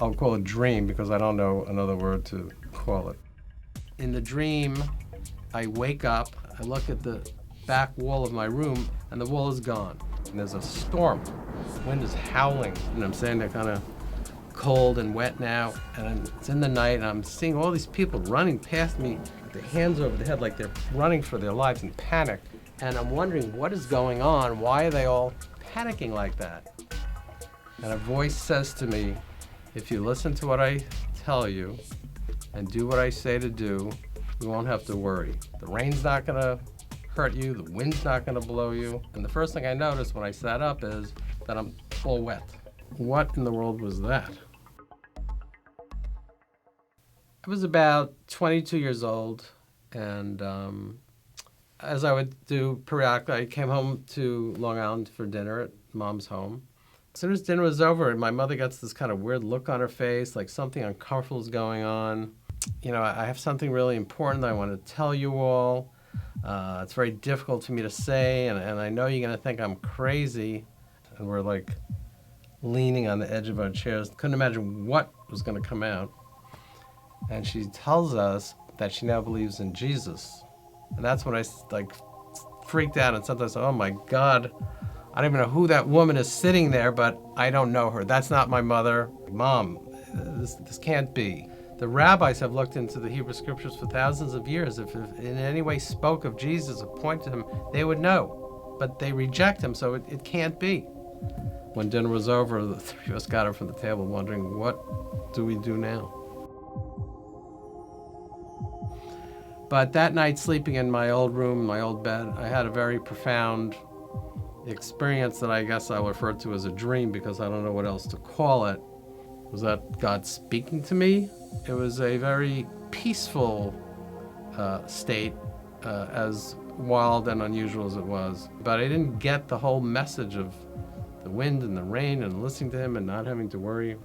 I'll call it dream because I don't know another word to call it. In the dream, I wake up, I look at the back wall of my room, and the wall is gone. And there's a storm. The wind is howling, and I'm saying they're kind of cold and wet now, and it's in the night, and I'm seeing all these people running past me with their hands over their head like they're running for their lives in panic. And I'm wondering what is going on? Why are they all panicking like that? And a voice says to me, if you listen to what I tell you and do what I say to do, you won't have to worry. The rain's not gonna hurt you, the wind's not gonna blow you. And the first thing I noticed when I sat up is that I'm all wet. What in the world was that? I was about 22 years old, and as I would do periodically, I came home to Long Island for dinner at Mom's home. As soon as dinner was over, my mother gets this kind of weird look on her face, like something uncomfortable is going on. You know, I have something really important that I want to tell you all. It's very difficult for me to say, and I know you're going to think I'm crazy. And we're like leaning on the edge of our chairs. Couldn't imagine what was going to come out. And she tells us that she now believes in Jesus. And that's when I like freaked out, and sometimes, oh my God, I don't even know who that woman is sitting there, but I don't know her. That's not my mother. Mom, this can't be. The rabbis have looked into the Hebrew scriptures for thousands of years. If in any way spoke of Jesus or pointed to him, they would know. But they reject him, so it can't be. When dinner was over, the three of us got up from the table wondering, what do we do now? But that night, sleeping in my old room, my old bed, I had a very profound experience that I guess I'll refer to as a dream because I don't know what else to call it. Was that God speaking to me? It was a very peaceful state, as wild and unusual as it was. But I didn't get the whole message of the wind and the rain and listening to him and not having to worry.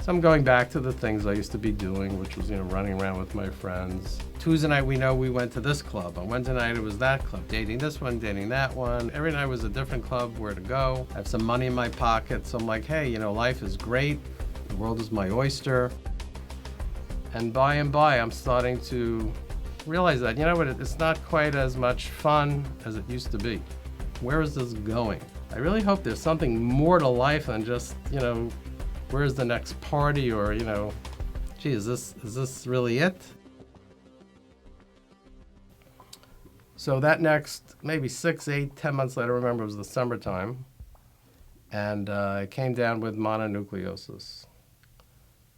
So I'm going back to the things I used to be doing, which was, running around with my friends. Tuesday night, we went to this club. On Wednesday night, it was that club. Dating this one, dating that one. Every night was a different club, where to go. I have some money in my pocket, so I'm like, hey, life is great. The world is my oyster. And by and by, I'm starting to realize that, it's not quite as much fun as it used to be. Where is this going? I really hope there's something more to life than just, where's the next party, or, gee, is this really it? So that next, maybe 6, 8, 10 months later, I remember it was the summertime, and I came down with mononucleosis.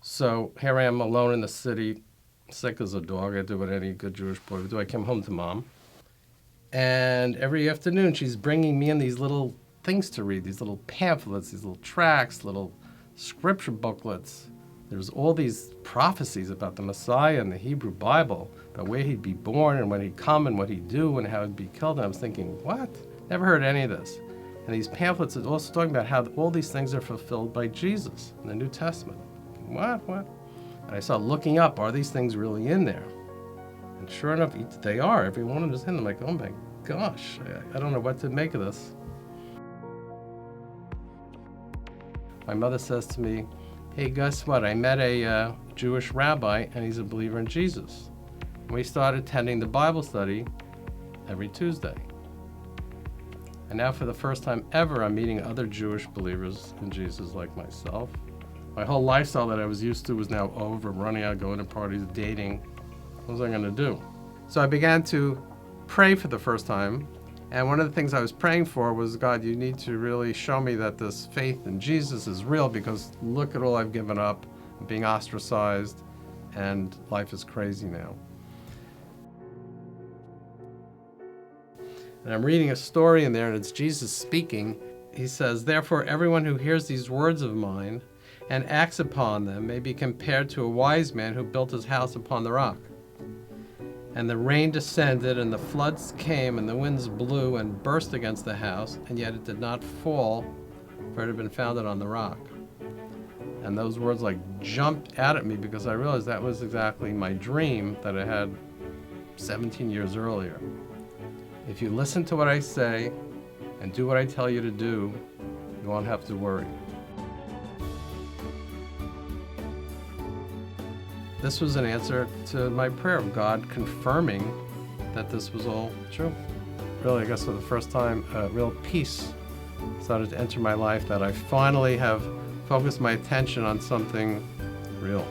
So here I am alone in the city, sick as a dog. I do what any good Jewish boy would do. I came home to Mom, and every afternoon she's bringing me in these little things to read, these little pamphlets, these little tracts, little scripture booklets. There's all these prophecies about the Messiah and the Hebrew Bible, about where he'd be born and when he'd come and what he'd do and how he'd be killed. And I was thinking, what? Never heard any of this. And these pamphlets are also talking about how all these things are fulfilled by Jesus in the New Testament. What? And I started looking up, are these things really in there? And sure enough, they are. Every one of them is in. I'm like, oh my gosh, I don't know what to make of this. My mother says to me, hey, guess what? I met a Jewish rabbi, and he's a believer in Jesus. And we started attending the Bible study every Tuesday. And now for the first time ever, I'm meeting other Jewish believers in Jesus like myself. My whole lifestyle that I was used to was now over, running out, going to parties, dating. What was I going to do? So I began to pray for the first time. And one of the things I was praying for was, God, you need to really show me that this faith in Jesus is real, because look at all I've given up. I'm being ostracized, and life is crazy now. And I'm reading a story in there, and it's Jesus speaking. He says, therefore, everyone who hears these words of mine and acts upon them may be compared to a wise man who built his house upon the rock. And the rain descended, and the floods came, and the winds blew and burst against the house, and yet it did not fall, for it had been founded on the rock. And those words jumped out at me, because I realized that was exactly my dream that I had 17 years earlier. If you listen to what I say and do what I tell you to do, you won't have to worry. this was an answer to my prayer of God confirming that this was all true. Really, I guess for the first time, real peace started to enter my life, that I finally have focused my attention on something real.